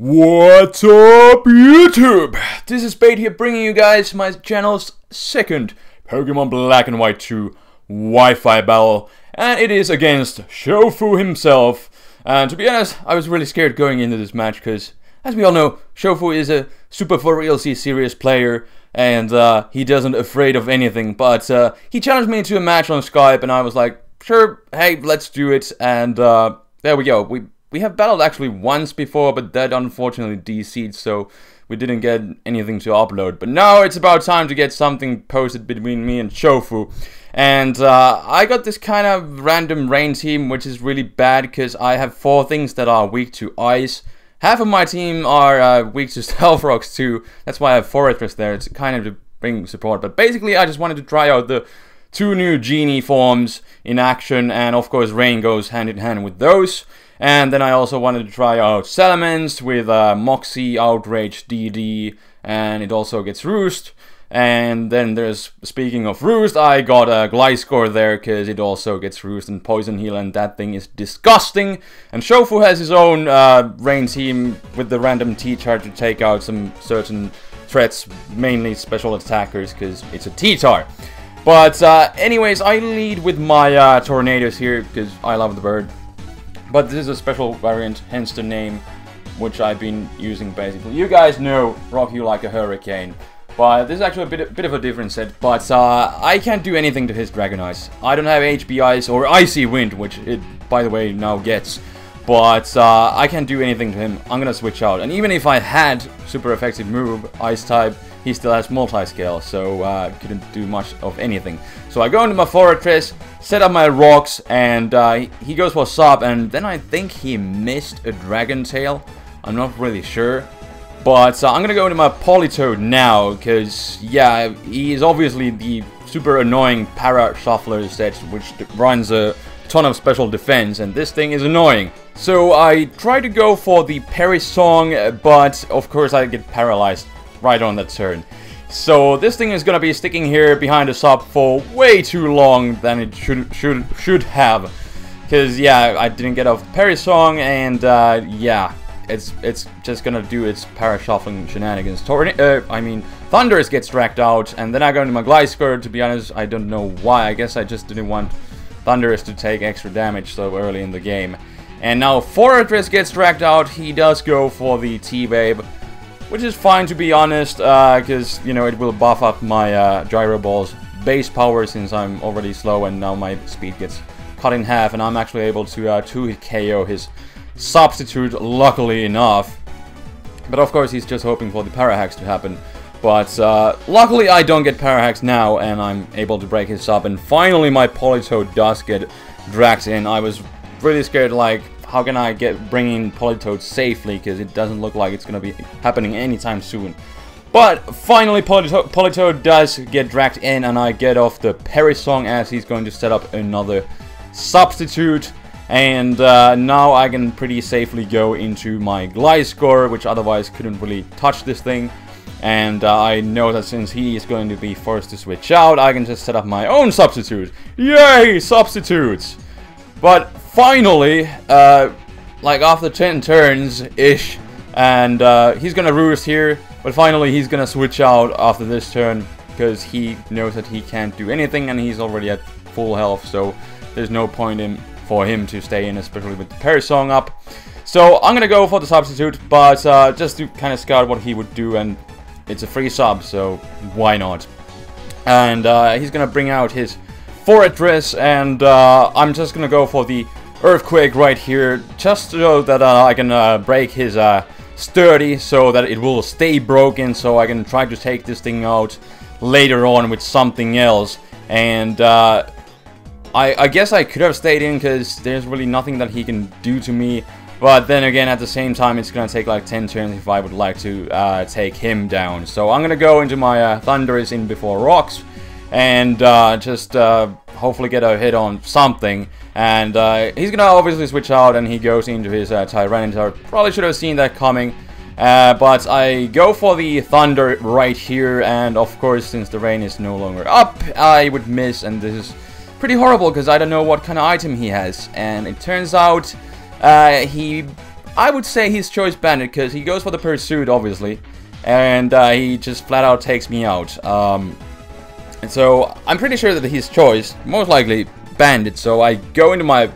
What's up, YouTube? This is Spade here, bringing you guys my channel's second Pokemon Black and White 2 Wi-Fi battle, and it is against Shofu himself. And to be honest, I was really scared going into this match because, as we all know, Shofu is a super for realcy serious player, and he doesn't afraid of anything. But he challenged me to a match on Skype, and I was like, sure, hey, let's do it. And there we go. We have battled actually once before, but that unfortunately DC'd, so we didn't get anything to upload. But now it's about time to get something posted between me and Shofu. And I got this kind of random rain team, which is really bad because I have 4 things that are weak to ice. Half of my team are weak to Stealth Rocks too. That's why I have 4 Fortress there. It's kind of to bring support. But basically, I just wanted to try out the 2 new Genie forms in action, and of course, Rain goes hand in hand with those. And then I also wanted to try out Salamence with Moxie, Outrage, DD, and it also gets Roost. And then there's, speaking of Roost, I got a Gliscor there because it also gets Roost and Poison Heal, and that thing is disgusting. And Shofu has his own Rain team with the random T-Tar to take out some certain threats, mainly special attackers because it's a T-Tar. But anyways, I lead with my Tornadoes here because I love the bird. But this is a special variant, hence the name, which I've been using basically. You guys know Rock You Like a Hurricane, but this is actually a bit of a different set. But I can't do anything to his Dragon Ice. I don't have HB Ice or Icy Wind, which it, by the way, now gets. But I can't do anything to him. I'm gonna switch out. And even if I had super effective move, Ice type, he still has multi-scale, so couldn't do much of anything. So I go into my Fortress, set up my rocks, and he goes for Sub, and then I think he missed a Dragon Tail. I'm not really sure. But I'm gonna go into my Politoed now, because, yeah, he is obviously the super annoying Para Shuffler set, which runs a ton of special defense, and this thing is annoying. So I try to go for the Parry Song, but of course I get paralyzed right on that turn. So this thing is gonna be sticking here behind the sub for way too long than it should have. Cause yeah, I didn't get off Parry Song, and yeah, it's just gonna do its para-shuffling shenanigans. Thundurus gets dragged out, and then I go into my Gliscor. To be honest, I don't know why. I guess I just didn't want Thundurus to take extra damage so early in the game. And now Fortress gets dragged out. He does go for the T-Babe, which is fine, to be honest, because, you know, it will buff up my Gyro Ball's base power since I'm already slow, and now my speed gets cut in half, and I'm actually able to 2-hit KO his substitute, luckily enough. But of course, he's just hoping for the Parahacks to happen. But luckily, I don't get Parahacks now, and I'm able to break his sub, and finally my Politoed does get dragged in. I was really scared, like, how can I bring in Politoed safely, because it doesn't look like it's going to be happening anytime soon. But finally Politoed does get dragged in, and I get off the Parry Song as he's going to set up another substitute. And now I can pretty safely go into my Gliscor, which otherwise couldn't really touch this thing. And I know that since he is going to be forced to switch out, I can just set up my own substitute. Yay, substitutes! But finally, like after 10 turns-ish, and he's gonna Roost here, but finally he's gonna switch out after this turn, because he knows that he can't do anything, and he's already at full health, so there's no point for him to stay in, especially with the Parry Song up. So I'm gonna go for the substitute, but just to kind of scout what he would do, and it's a free sub, so why not? And he's gonna bring out his Fortress, and I'm just gonna go for the Earthquake right here, just so that I can break his Sturdy, so that it will stay broken, so I can try to take this thing out later on with something else. And I guess I could have stayed in, because there's really nothing that he can do to me. But then again, at the same time, it's gonna take like 10 turns if I would like to take him down. So I'm gonna go into my Thundurus in before Rocks, and just hopefully get a hit on something. And he's gonna obviously switch out, and he goes into his Tyranitar. Probably should have seen that coming. But I go for the Thunder right here, and of course, since the rain is no longer up, I would miss, and this is pretty horrible because I don't know what kind of item he has. And it turns out he I would say he's choice bandit, because he goes for the pursuit, obviously. And he just flat out takes me out. And so I'm pretty sure that he's choice, most likely bandit. So I go into my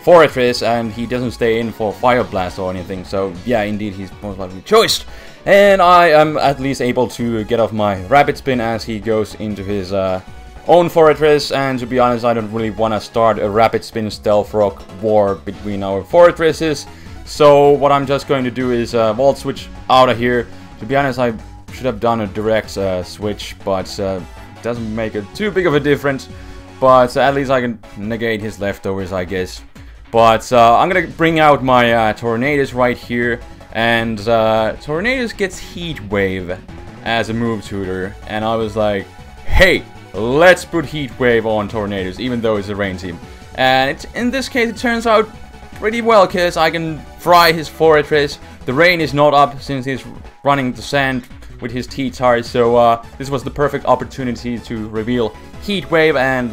fortress and he doesn't stay in for fire blast or anything. So yeah, indeed he's most likely choiced. And I am at least able to get off my rapid spin as he goes into his own fortress. And to be honest, I don't really want to start a rapid spin stealth rock war between our fortresses. So what I'm just going to do is vault switch out of here. To be honest, I should have done a direct switch, but doesn't make it too big of a difference. But at least I can negate his leftovers, I guess. But I'm gonna bring out my Tornadoes right here. And Tornadoes gets Heat Wave as a move tutor. And I was like, hey, let's put Heat Wave on Tornadoes, even though it's a rain team. And in this case, it turns out pretty well, because I can fry his fortress. The rain is not up since he's running the sand with his T-Tar, so this was the perfect opportunity to reveal Heat Wave, and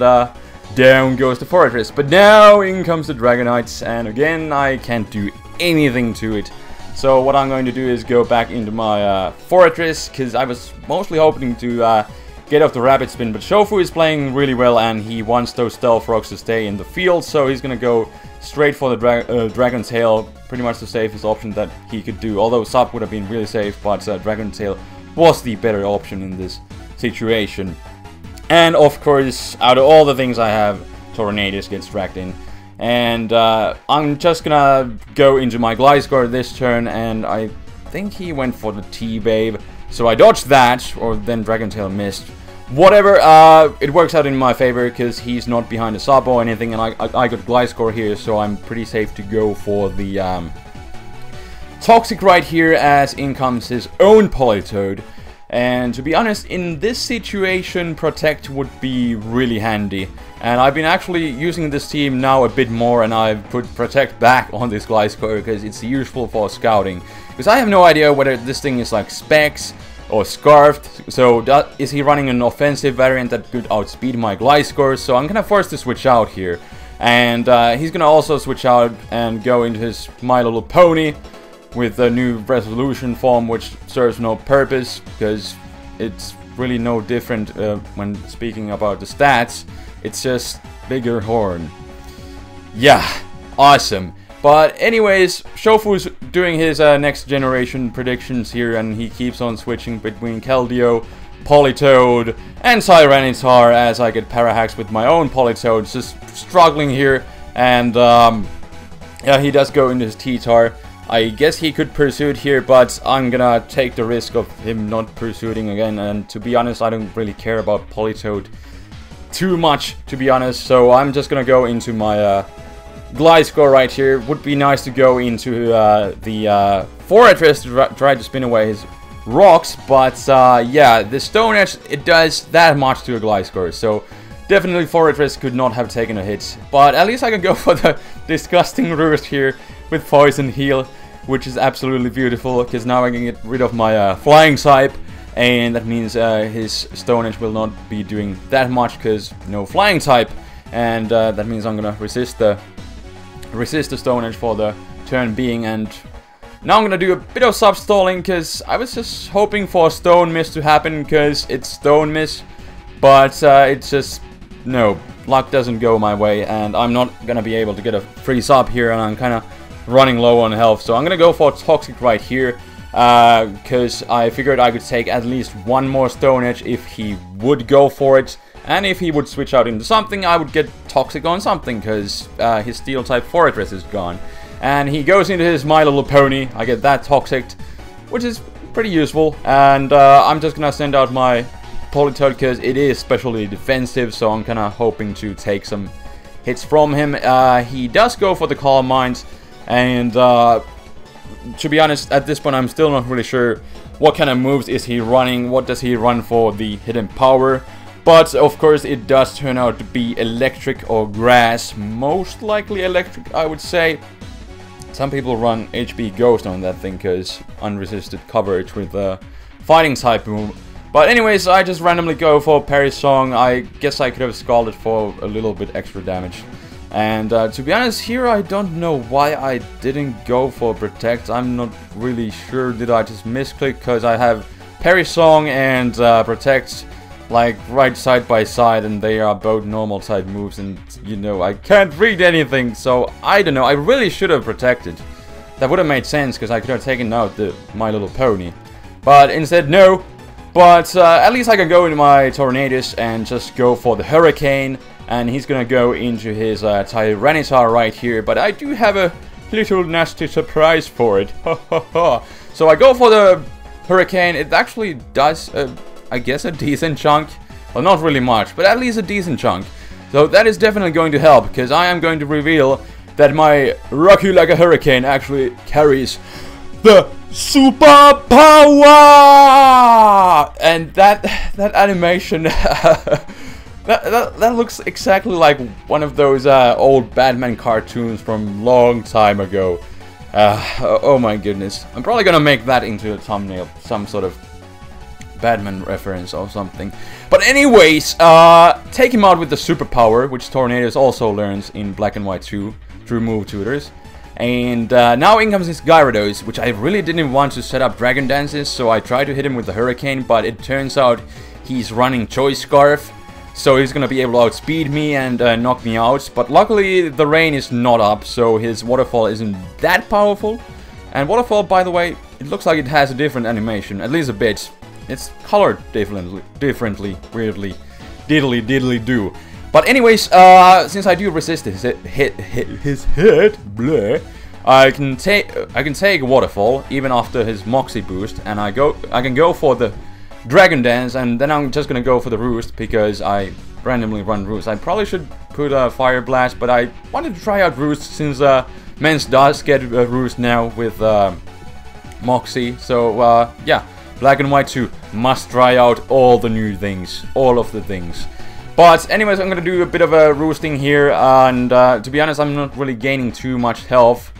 down goes the fortress. But now in comes the Dragonites, and again I can't do anything to it. So what I'm going to do is go back into my fortress, because I was mostly hoping to get off the rapid spin, but Shofu is playing really well and he wants those stealth rocks to stay in the field, so he's gonna go straight for the Dragon Tail, pretty much the safest option that he could do. Although Sub would have been really safe, but Dragon Tail was the better option in this situation. And of course, out of all the things I have, Tornadoes gets dragged in. And I'm just gonna go into my Gliscor this turn, and I think he went for the T-Babe. So I dodged that, or then Dragon Tail missed. Whatever, it works out in my favor, because he's not behind a sub or anything, and I got Gliscor here, so I'm pretty safe to go for the Toxic right here, as in comes his own Politoed. And to be honest, in this situation, Protect would be really handy. And I've been actually using this team now a bit more, and I've put Protect back on this Gliscor, because it's useful for scouting. Because I have no idea whether this thing is like Specs or Scarfed, so is he running an offensive variant that could outspeed my Gliscor? So I'm gonna force to switch out here. And he's gonna also switch out and go into his My Little Pony with the new Resolution form, which serves no purpose, because it's really no different when speaking about the stats. It's just bigger horn. Yeah, awesome. But anyways, Shofu's doing his next generation predictions here, and he keeps on switching between Keldeo, Politoed, and Tyranitar, as I get Parahacks with my own Politoed, just struggling here. And yeah, he does go into his T-Tar. I guess he could pursue it here, but I'm gonna take the risk of him not pursuing again. And to be honest, I don't really care about Politoed too much, to be honest. So I'm just gonna go into my Gliscor right here. Would be nice to go into the fortress to try to spin away his rocks, but yeah, the Stone Edge, it does that much to a Gliscor, so definitely fortress could not have taken a hit. But at least I can go for the disgusting roost here with Poison Heal, which is absolutely beautiful, because now I can get rid of my flying type, and that means his Stone Edge will not be doing that much, because no flying type, and that means I'm gonna resist the Stone Edge for the turn being. And now I'm gonna do a bit of sub-stalling, because I was just hoping for Stone Miss to happen, because it's Stone Miss, but it's just, no, luck doesn't go my way, and I'm not gonna be able to get a free sub here, and I'm kind of running low on health, so I'm gonna go for Toxic right here, because I figured I could take at least one more Stone Edge if he would go for it. And if he would switch out into something, I would get Toxic on something, because his Steel-type Fortress is gone. And he goes into his My Little Pony. I get that Toxic, which is pretty useful. And I'm just gonna send out my Politoed, because it is specially defensive, so I'm kinda hoping to take some hits from him. He does go for the Calm Mind, and to be honest, at this point, I'm still not really sure what kind of moves is he running. What does he run for the Hidden Power? But of course it does turn out to be Electric or Grass. Most likely Electric, I would say. Some people run HP Ghost on that thing, because unresisted coverage with the Fighting type move. But anyways, I just randomly go for Parry Song. I guess I could have Scalded for a little bit extra damage. And to be honest, here I don't know why I didn't go for Protect. I'm not really sure. Did I just misclick? Because I have Parry Song and Protect like right side by side, and they are both normal type moves, and you know, I can't read anything, so I don't know. I really should have protected. That would have made sense, because I could have taken out the My Little Pony. But instead, no. But at least I can go into my Tornadus and just go for the Hurricane, and he's gonna go into his Tyranitar right here, but I do have a little nasty surprise for it. So I go for the Hurricane. It actually does I guess a decent chunk. Well, not really much, but at least a decent chunk. So that is definitely going to help, because I am going to reveal that my Rock You Like a Hurricane actually carries the super power! And that animation, that looks exactly like one of those old Batman cartoons from long time ago. Oh my goodness. I'm probably gonna make that into a thumbnail, some sort of Batman reference or something. But anyways, take him out with the superpower, which Tornadus also learns in Black and White 2 through move tutors. And now in comes his Gyarados, which I really didn't want to set up Dragon Dances, so I tried to hit him with the Hurricane, but it turns out he's running Choice Scarf, so he's gonna be able to outspeed me and knock me out. But luckily the rain is not up, so his Waterfall isn't that powerful. And Waterfall, by the way, it looks like it has a different animation, at least a bit. It's colored differently, weirdly, diddly do. But anyways, since I do resist his hit, bleh, I can take Waterfall even after his Moxie boost, and I can go for the Dragon Dance, and then I'm just gonna go for the Roost because I randomly run Roost. I probably should put a Fire Blast, but I wanted to try out Roost since Mens does get a Roost now with Moxie. So yeah. Black and White 2 must try out all the new things, all of the things. But anyways, I'm gonna do a bit of a roosting here, and to be honest, I'm not really gaining too much health.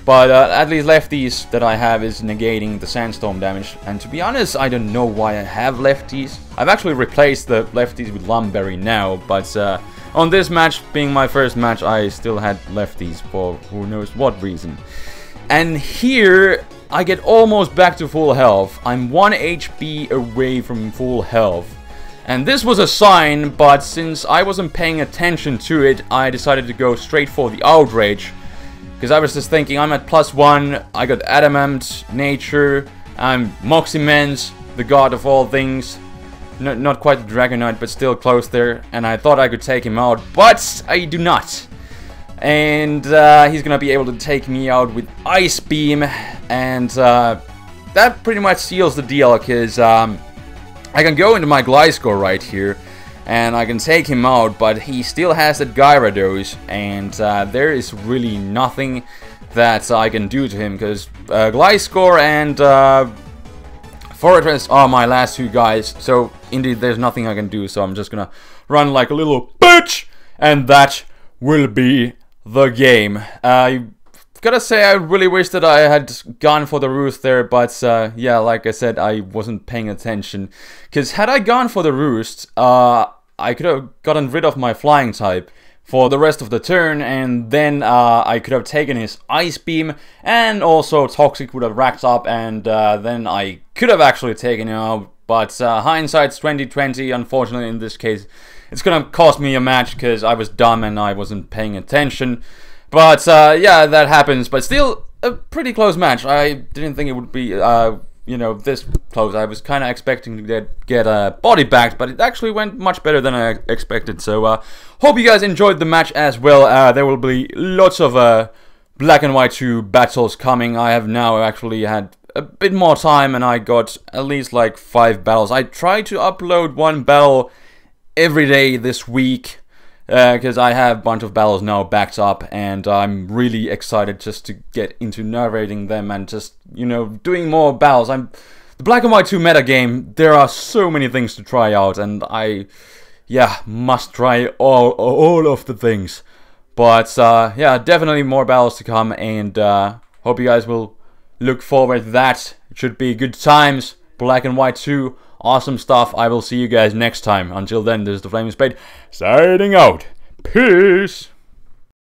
But at least Lefties that I have is negating the Sandstorm damage. And to be honest, I don't know why I have Lefties. I've actually replaced the Lefties with Lumberry now, but on this match, being my first match, I still had Lefties for who knows what reason. And here I get almost back to full health. I'm 1 HP away from full health. And this was a sign, but since I wasn't paying attention to it, I decided to go straight for the Outrage. Because I was just thinking, I'm at +1, I got Adamant, Nature, I'm Moximens, the god of all things. Not quite the Dragonite, but still close there. And I thought I could take him out, but I do not. And he's gonna be able to take me out with Ice Beam, and that pretty much seals the deal, because I can go into my Gliscor right here, and I can take him out, but he still has that Gyarados, and there is really nothing that I can do to him, because Gliscor and Fortress are my last two guys, so indeed there's nothing I can do, so I'm just gonna run like a little bitch, and that will be the game. I gotta say, I really wish that I had gone for the Roost there, but yeah, like I said, I wasn't paying attention. Because had I gone for the Roost, I could have gotten rid of my Flying type for the rest of the turn, and then I could have taken his Ice Beam, and also Toxic would have racked up, and then I could have actually taken him out. But hindsight's 2020, unfortunately in this case. It's gonna cost me a match because I was dumb and I wasn't paying attention. But yeah, that happens. But still, a pretty close match. I didn't think it would be, you know, this close. I was kind of expecting to get a body back, but it actually went much better than I expected. So hope you guys enjoyed the match as well. There will be lots of Black and White 2 battles coming. I have now actually had a bit more time, and I got at least like 5 battles. I tried to upload 1 battle every day this week, because I have a bunch of battles now backed up, and I'm really excited just to get into narrating them and just, you know, doing more battles. The Black and White 2 meta game, there are so many things to try out, and I, yeah, must try all of the things. But yeah, definitely more battles to come, and hope you guys will look forward to that. It should be good times. Black and White 2. Awesome stuff. I will see you guys next time. Until then, this is TheFlamingSpade signing out. Peace.